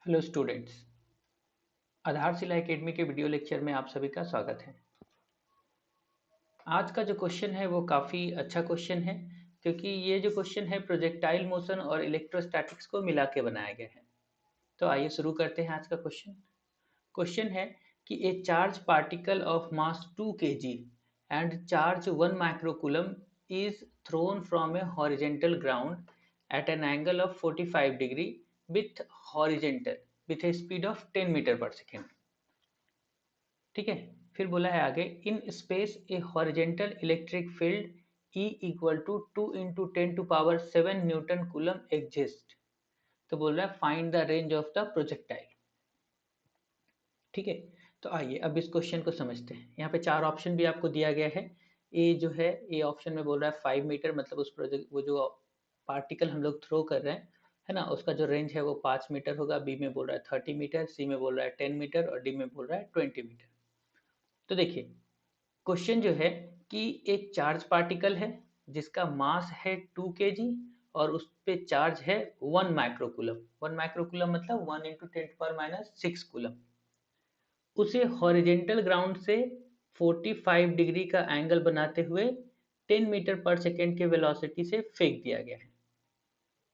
Hello students. आधारशिला academy के video lecture में आप सभी का स्वागत है। आज का जो क्वेश्चन है वो काफ़ी अच्छा क्वेश्चन है, क्योंकि ये जो क्वेश्चन है प्रोजेक्टाइल मोशन और इलेक्ट्रोस्टैटिक्स को मिला के बनाया गया है। तो आइए शुरू करते हैं आज का क्वेश्चन। क्वेश्चन है कि a charge particle of mass 2 kg and charge 1 microcoulomb is thrown from a horizontal ground at an angle of 45 degree with horizontal with a speed of 10 metre per second. ठीक है। फिर बोला है आगे, in space a horizontal electric field E equal to 2 × 10⁻⁷ newton coulomb exist. तो बोल रहा है find the range of the projectile. ठीक है। तो आइए अब इस क्वेश्चन को समझते हैं। यहाँ पे चार ऑप्शन भी आपको दिया गया है। ए जो है, ए ऑप्शन में बोल रहा है 5 मीटर, मतलब उस प्रोजेक्ट वो जो पार्टिकल हम लोग थ्रो कर रहे हैं, है ना, उसका जो रेंज है वो 5 मीटर होगा। बी में बोल रहा है 30 मीटर, सी में बोल रहा है 10 मीटर और डी में बोल रहा है 20 मीटर। तो देखिए, क्वेश्चन जो है कि एक चार्ज पार्टिकल है जिसका मास है 2 kg और उस पे चार्ज है 1 माइक्रोकूलम। 1 माइक्रोकूलम मतलब 1 × 10⁻⁶ कूलम। उसे हॉरिजेंटल ग्राउंड से 45 डिग्री का एंगल बनाते हुए 10 मीटर पर सेकेंड के वेलोसिटी से फेंक दिया गया है।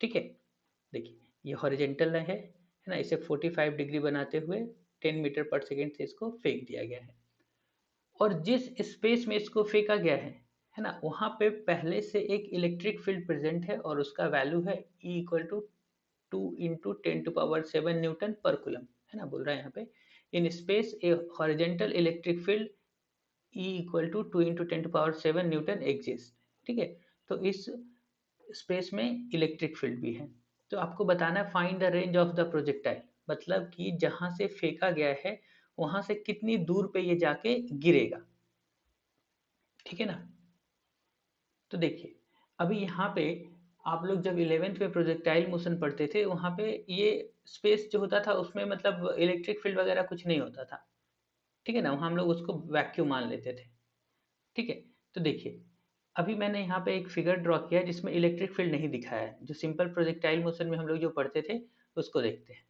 ठीक है। देखिए, ये हॉरिजेंटल है ना, इसे 45 डिग्री बनाते हुए 10 मीटर पर सेकेंड से इसको फेंक दिया गया है। और जिस स्पेस में इसको फेंका गया है ना, वहाँ पे पहले से एक इलेक्ट्रिक फील्ड प्रेजेंट है और उसका वैल्यू है E equal to 2 × 10⁻⁷ newton per coulomb. है ना, बोल रहा है यहाँ पे in space a horizontal electric field E equal to 2 × 10⁻⁷ newton exist. ठीक है। तो इस स्पेस में इलेक्ट्रिक फील्ड भी है। तो आपको बताना है find the range of the projectile, मतलब कि जहां से फेंका गया है वहां से कितनी दूर पे ये जाके गिरेगा। ठीक है ना। तो देखिए, अभी यहाँ पे आप लोग जब 11th में प्रोजेक्टाइल मोशन पढ़ते थे, वहाँ पे ये स्पेस जो होता था उसमें मतलब इलेक्ट्रिक फील्ड वगैरह कुछ नहीं होता था। ठीक है ना, वहाँ हम लोग उसको वैक्यूम मान लेते थे। ठीक है। तो देखिए, अभी मैंने यहाँ पे एक फिगर ड्रॉ किया है जिसमें इलेक्ट्रिक फील्ड नहीं दिखाया है। जो सिंपल प्रोजेक्टाइल मोशन में हम लोग जो पढ़ते थे उसको देखते हैं।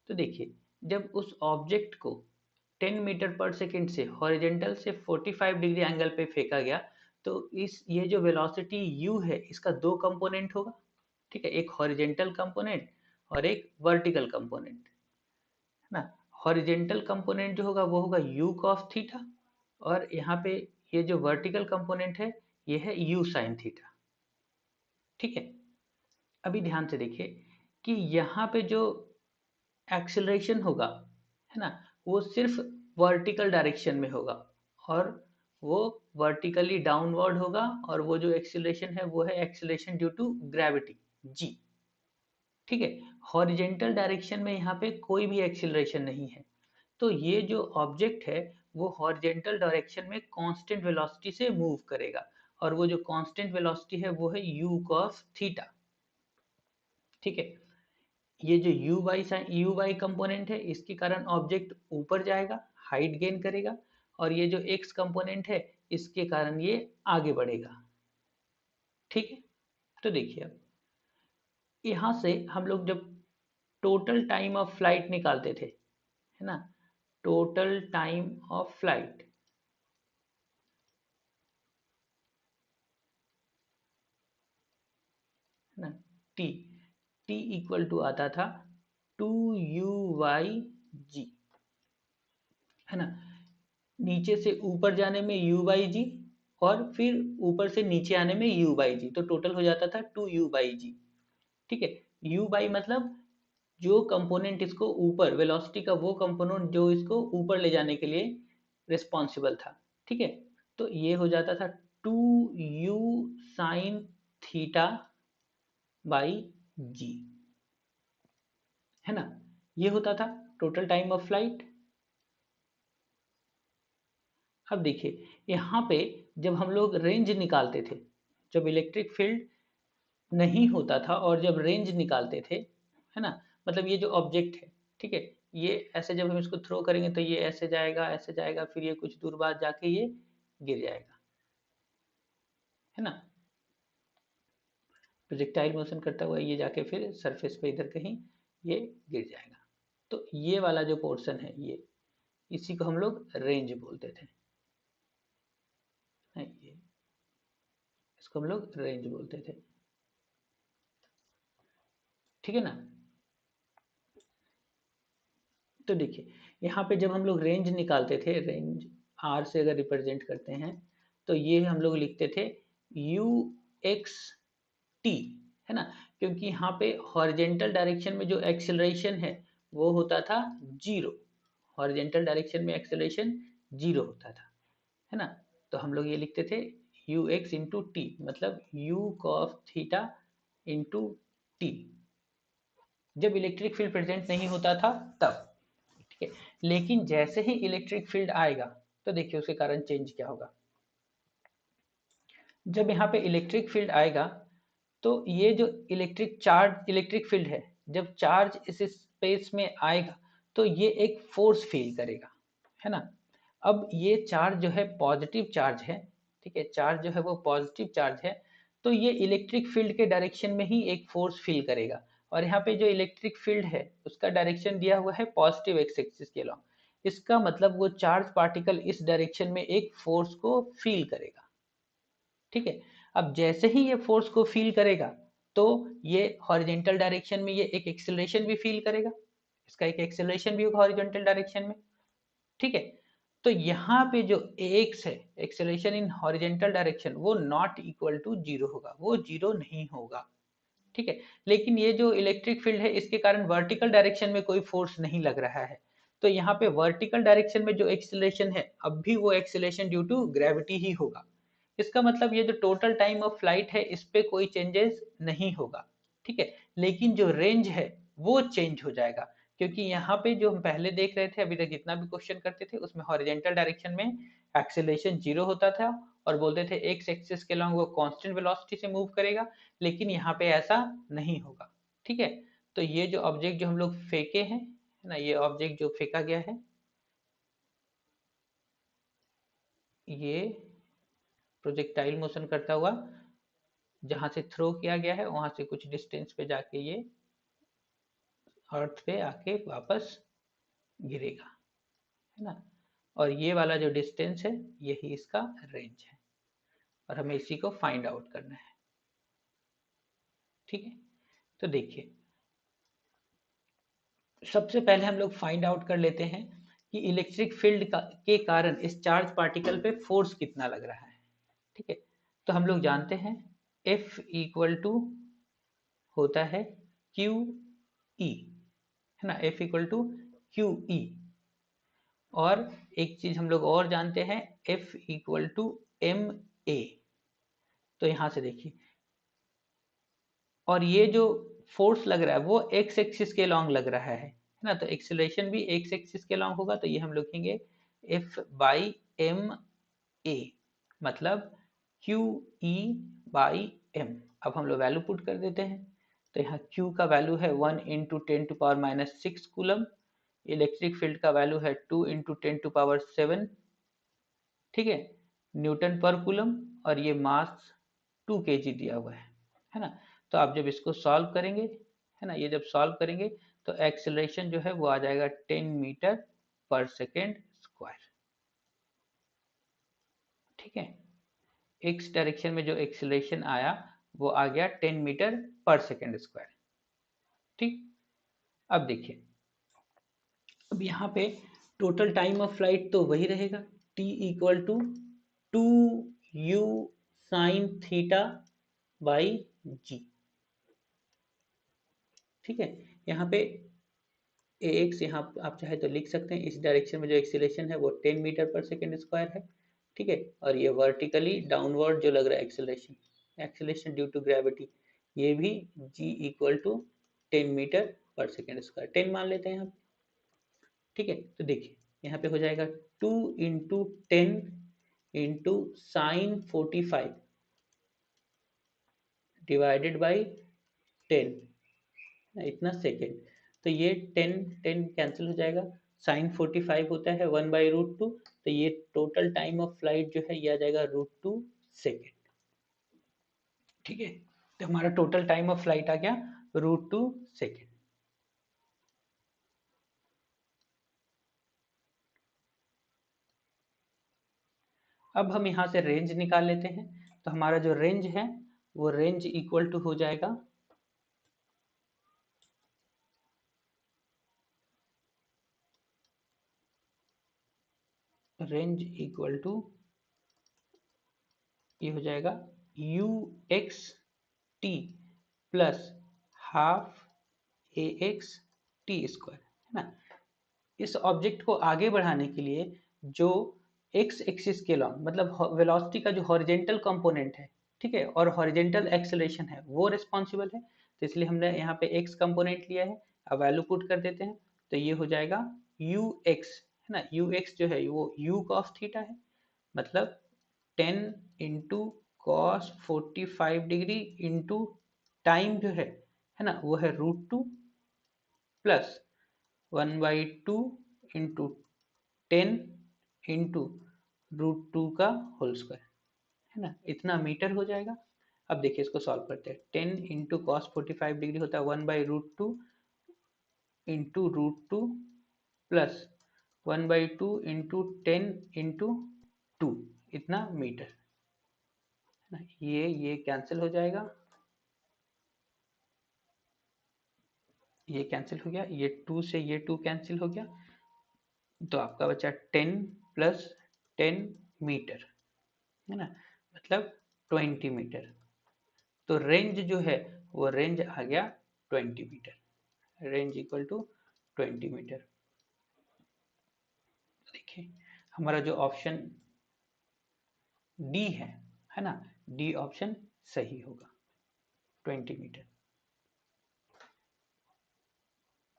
तो देखिए, जब उस ऑब्जेक्ट को 10 मीटर पर सेकेंड से हॉरिजेंटल से 45 डिग्री एंगल पे फेंका गया, तो इस ये जो वेलोसिटी u है इसका दो कंपोनेंट होगा। ठीक है, एक हॉरिजेंटल कंपोनेंट और एक वर्टिकल कंपोनेंट, है ना। हॉरिजेंटल कंपोनेंट जो होगा वो होगा u cos थीटा, और यहाँ पे ये जो वर्टिकल कंपोनेंट है ये है u sin थीटा। ठीक है। अभी ध्यान से देखिए कि यहाँ पे जो एक्सेलरेशन होगा, है ना, वो सिर्फ वर्टिकल डायरेक्शन में होगा और वो वर्टिकली डाउनवर्ड होगा। और वो जो एक्सेलरेशन है वो है acceleration due to gravity G. ठीक है। हॉरिजेंटल डायरेक्शन में यहाँ पे कोई भी एक्सेलरेशन नहीं है। तो ये जो ऑब्जेक्ट है वो हॉरिजेंटल डायरेक्शन में कांस्टेंट वेलोसिटी से मूव करेगा, और वो जो कांस्टेंट वेलोसिटी है वो है u cos थीटा। ठीक है। ये जो यू वाई कंपोनेंट है इसके कारण ऑब्जेक्ट ऊपर जाएगा, हाइट गेन करेगा, और ये जो एक्स कंपोनेंट है इसके कारण ये आगे बढ़ेगा। ठीक है। तो देखिए, अब यहाँ से हम लोग जब टोटल टाइम ऑफ फ्लाइट निकालते थे, है ना, टोटल टाइम ऑफ फ्लाइट, है ना, टी टी इक्वल टू आता था 2u/g, है ना। नीचे से ऊपर जाने में u/g और फिर ऊपर से नीचे आने में u/g, तो टोटल हो जाता था 2u/g। ठीक है। u/ मतलब जो कंपोनेंट इसको ऊपर, वेलोसिटी का वो कंपोनेंट जो इसको ऊपर ले जाने के लिए रिस्पॉन्सिबल था। ठीक है। तो ये हो जाता था 2u sin थीटा बाई जी, है ना। ये होता था टोटल टाइम ऑफ फ्लाइट। अब देखिए, यहाँ पे जब हम लोग रेंज निकालते थे, जब इलेक्ट्रिक फील्ड नहीं होता था और जब रेंज निकालते थे, है ना, मतलब ये जो ऑब्जेक्ट है, ठीक है, ये ऐसे जब हम इसको थ्रो करेंगे तो ये ऐसे जाएगा, ऐसे जाएगा, फिर ये कुछ दूर बाद जाके ये गिर जाएगा, है ना। प्रोजेक्टाइल मोशन करता हुआ ये जाके फिर सरफेस पे इधर कहीं ये गिर जाएगा। तो ये वाला जो पोर्शन है ये, इसी को हम लोग रेंज बोलते थे। ये इसको हम लोग रेंज बोलते थे, ठीक है ना। तो देखिए यहाँ पे जब हम लोग रेंज निकालते थे, रेंज आर से अगर रिप्रेजेंट करते हैं, तो ये हम लोग लिखते थे यू एक्स टी, है ना, क्योंकि यहाँ पे हॉरिजेंटल डायरेक्शन में जो एक्सेलरेशन है वो होता था जीरो। हॉरिजेंटल डायरेक्शन में एक्सेलरेशन जीरो होता था, है ना। तो हम लोग ये लिखते थे यू एक्स इंटू टी, मतलब you cos theta into T, जब इलेक्ट्रिक फील्ड प्रेजेंट नहीं होता था तब, ठीक है। लेकिन जैसे ही इलेक्ट्रिक फील्ड आएगा तो देखिए उसके कारण चेंज क्या होगा। जब यहाँ पे इलेक्ट्रिक फील्ड आएगा तो ये जो इलेक्ट्रिक फील्ड है, जब चार्ज इस स्पेस में आएगा तो ये एक फोर्स फील करेगा, है ना। अब ये चार्ज जो है पॉजिटिव चार्ज है, ठीक है, चार्ज जो है वो पॉजिटिव चार्ज है, तो ये इलेक्ट्रिक फील्ड के डायरेक्शन में ही एक फोर्स फील करेगा। और यहाँ पे जो इलेक्ट्रिक फील्ड है उसका डायरेक्शन दिया हुआ है पॉजिटिव एक्स एक्सिस के अलॉन्ग, इसका मतलब वो चार्ज पार्टिकल इस डायरेक्शन में एक फोर्स को फील करेगा, ठीक है। अब जैसे ही ये फोर्स को फील करेगा तो ये हॉरिजेंटल डायरेक्शन में ये एक एक्सेलरेशन भी फील करेगा, इसका एक एक्सेलरेशन भी होगा हॉरिजेंटल डायरेक्शन में, ठीक है। तो यहाँ पे जो एक्स है, एक्सेलरेशन इन हॉरिजेंटल डायरेक्शन, वो नॉट इक्वल टू जीरो होगा, वो जीरो नहीं होगा, ठीक है। लेकिन ये जो इलेक्ट्रिक फील्ड है इसके कारण वर्टिकल डायरेक्शन में कोई फोर्स नहीं लग रहा है, तो यहाँ पे वर्टिकल डायरेक्शन में जो एक्सेलरेशन है अब भी वो एक्सेलरेशन ड्यू टू ग्रेविटी ही होगा। इसका मतलब ये जो टोटल टाइम ऑफ फ्लाइट है इस पे कोई चेंजेस नहीं होगा, ठीक है। लेकिन जो रेंज है वो चेंज हो जाएगा, क्योंकि यहाँ पे जो हम पहले देख रहे थे, अभी तक जितना भी क्वेश्चन करते थे उसमें हॉरिजेंटल डायरेक्शन में एक्सेलरेशन जीरो होता था और बोलते थे एक्स एक्सिस के अलॉन्ग वो कांस्टेंट वेलोसिटी से मूव करेगा, लेकिन यहाँ पे ऐसा नहीं होगा, ठीक है। तो ये जो ऑब्जेक्ट जो हम लोग फेंके हैं, है ना, ये ऑब्जेक्ट जो फेंका गया है, ये प्रोजेक्टाइल मोशन करता हुआ जहां से थ्रो किया गया है वहां से कुछ डिस्टेंस पे जाके ये अर्थ पे आके वापस गिरेगा, है ना। और ये वाला जो डिस्टेंस है यही इसका रेंज है, और हमें इसी को फाइंड आउट करना है, ठीक है। तो देखिए सबसे पहले हम लोग फाइंड आउट कर लेते हैं कि इलेक्ट्रिक फील्ड के कारण इस चार्ज पार्टिकल पे फोर्स कितना लग रहा है, ठीक है। तो हम लोग जानते हैं F इक्वल टू होता है क्यू ई, है ना, F equal to q E. और एक चीज हम लोग और जानते हैं F equal to m a. तो यहां से देखिए, और ये जो फोर्स लग रहा है वो एक्स एक्सिस के लॉन्ग लग रहा है ना, तो एक्सेलरेशन भी एक्स एक्सिस के लॉन्ग होगा, तो ये हम लिखेंगे F बाई एम ए, मतलब क्यू ई बाई एम। अब हम लोग वैल्यू पुट कर देते हैं, तो यहाँ Q का वैल्यू है 1 × 10⁻⁶ कूलम, इलेक्ट्रिक फील्ड का वैल्यू है 2 × 10⁻⁷, ठीक है, न्यूटन पर कूलम, और ये मास 2 kg दिया हुआ है ना। तो आप जब इसको सॉल्व करेंगे, है ना, ये जब सॉल्व करेंगे तो एक्सेलरेशन जो है वो आ जाएगा 10 मीटर पर सेकेंड स्क्वायर, ठीक है। एक्स डायरेक्शन में जो एक्सेलरेशन आया वो आ गया 10 मीटर पर सेकेंड स्क्वायर, ठीक। अब देखिए, अब यहाँ पे टोटल टाइम ऑफ फ्लाइट तो वही रहेगा, t equal to 2u sine theta by g, ठीक है। यहाँ पे ax यहाँ आप चाहे तो लिख सकते हैं, इस डायरेक्शन में जो एक्सेलरेशन है वो 10 मीटर पर सेकेंड स्क्वायर है, ठीक है। और ये वर्टिकली डाउनवर्ड जो लग रहा है acceleration, acceleration due to gravity, ये भी g equal to 10 metre per second square, 10 मान लेते हैं यहाँ, ठीक है। तो देखिए यहाँ पे हो जाएगा 2 × 10 × sin 45 डिवाइडेड बाई 10, इतना सेकेंड। तो ये 10 10 कैंसिल हो जाएगा, sin 45 होता है 1/√2, तो ये टोटल टाइम ऑफ फ्लाइट जो है ये आ जाएगा √2 सेकेंड, ठीक है। तो हमारा टोटल टाइम ऑफ फ्लाइट आ गया √2 सेकेंड। अब हम यहाँ से रेंज निकाल लेते हैं। तो हमारा जो रेंज है वो रेंज इक्वल टू हो जाएगा रेंज इक्वल टू ये हो जाएगा you x T plus half A x T square, है ना। इस ऑब्जेक्ट को आगे बढ़ाने के लिए जो एक्स एक्सिस के लॉन्ग मतलब वेलोसिटी का जो हॉरिजेंटल कंपोनेंट है, ठीक है, और हॉरिजेंटल एक्सेलरेशन है वो रिस्पॉन्सिबल है। तो इसलिए हमने यहाँ पे एक्स कंपोनेंट लिया है। अब वैल्यू पुट कर देते हैं। तो ये हो जाएगा यू एक्स, है ना। यू एक्स जो है वो यू कॉस थीटा है, मतलब 10 कॉस 45 डिग्री इंटू टाइम जो है ना, वो है √2 प्लस 1/2 इंटू 10 इंटू √2 का होल स्क्वायर, है ना। इतना मीटर हो जाएगा। अब देखिए इसको सॉल्व करते हैं। 10 इंटू कॉस 45 डिग्री होता है 1/√2 इंटू √2 प्लस 1/2 इंटू 10 इंटू 2, इतना मीटर, है ना। ये कैंसिल हो जाएगा, ये कैंसिल हो गया, ये 2 से ये 2 कैंसिल हो गया। तो आपका बचा 10 + 10 मीटर, है ना, मतलब 20 मीटर। तो रेंज जो है वो रेंज आ गया 20 metre. Range equal to 20 metre. देखिए हमारा जो ऑप्शन डी है ना, डी ऑप्शन सही होगा, 20 मीटर।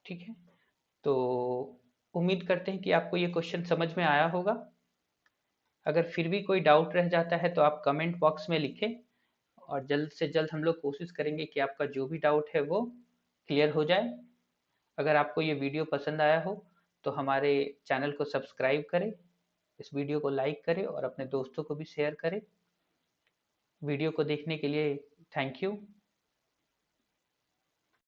ठीक है, तो उम्मीद करते हैं कि आपको ये क्वेश्चन समझ में आया होगा। अगर फिर भी कोई डाउट रह जाता है तो आप कमेंट बॉक्स में लिखें, और जल्द से जल्द हम लोग कोशिश करेंगे कि आपका जो भी डाउट है वो क्लियर हो जाए। अगर आपको ये वीडियो पसंद आया हो तो हमारे चैनल को सब्सक्राइब करें, इस वीडियो को लाइक करें और अपने दोस्तों को भी शेयर करें। वीडियो को देखने के लिए थैंक यू।